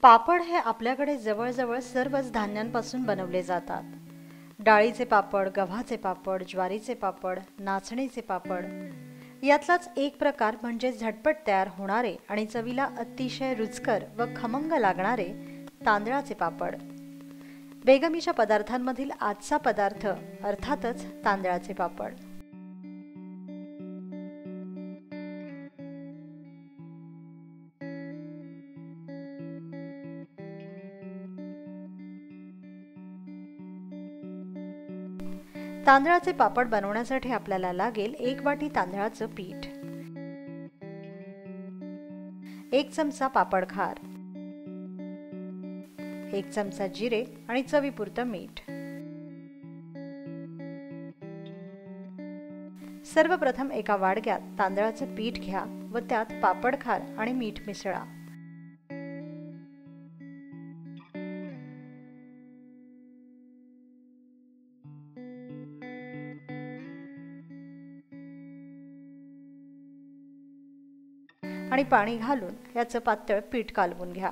पापड हे आपल्याकडे जवळजवळ सर्वच धान्यांपासून बनवले जातात. डाळीचे पापड, गव्हाचे पापड, ज्वारीचे पापड, नाचणीचे पापड. यातलाच एक प्रकार म्हणजे झटपट तयार होणारे आणि चवीला अतिशय रुचकर व खमंग लागणारे तांदळाचे पापड. बेगमीच्या पदार्थांमधील आजचा पदार्थ अर्थातच तांदळाचे पापड. तांदळाचे पापड बनवण्यासाठी आपल्याला लागेल 1 वाटी तांदळाचं पीठ, 1 चमचा पापड खार, 1 चमचा जिरे आणि चवीपुरतं मीठ. सर्वप्रथम एका वाडग्यात तांदळाचं पीठ घ्या व त्यात पापड खार आणि मीठ मिसळा. आणि पाणी घालून याचं पातळ पीठ कालवून घ्या.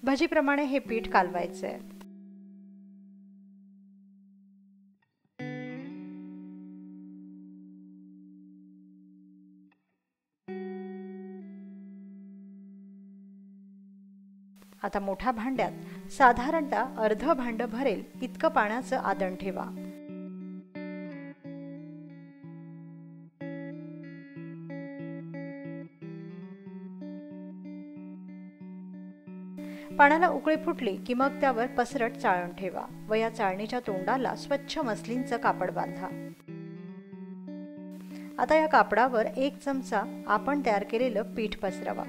भजीप्रमाणे हे पीठ कालवायचे. आता मोठ्या भांड्यात साधारणतः अर्ध भांड भरेल इतकं पाण्याचं आदण ठेवा. पाण्याला उकळी फुटली की मग त्यावर पसरट चाळण ठेवा व या चाळणीच्या तोंडाला स्वच्छ मसलिनचं कापड बांधा. आता या कापडावर 1 चमचा आपण तयार केलेलं पीठ पसरवा.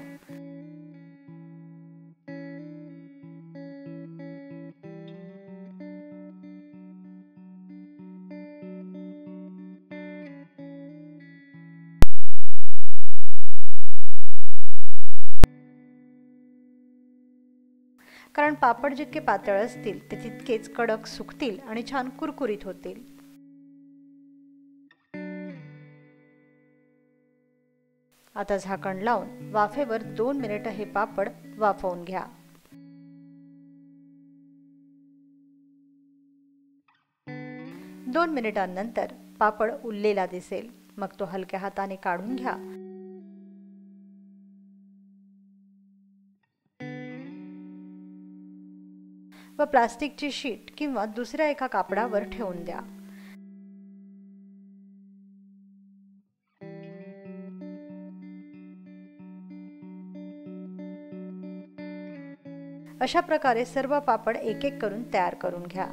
कारण पापड जितके पातळ असतील ते तितकेच कडक सुकतील आणि छान कुरकुरीत होतील. आता झाकण लावून वाफेवर 2 मिनिटं हे पापड वाफवून घ्या. दोन मिनिटांनंतर पापड उरलेला दिसेल. मग तो हलक्या हाताने काढून घ्या. व प्लास्टिकची शीट किंवा दुसऱ्या एका कापडावर ठेवून द्या. अशा प्रकारे सर्व पापड एक एक करून तयार करून घ्या.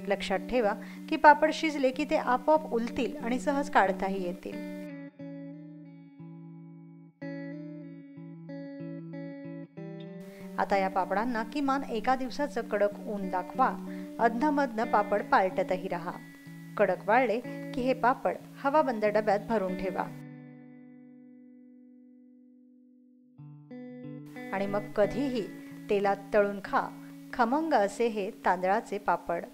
लक्षात ठेवा की पापड शिजले की ते आपोआप उलतील आणि सहज काढताही येतील. आता या पापडांना किमान एका दिवसाचं कडक ऊन दाखवा. अधनमधन पापड पालटतही राहा. कडक वाळले की हे पापड हवाबंद डब्यात भरून ठेवा. आणि मग कधीही तेलात तळून खा. खमंग असे हे तांदळाचे पापड.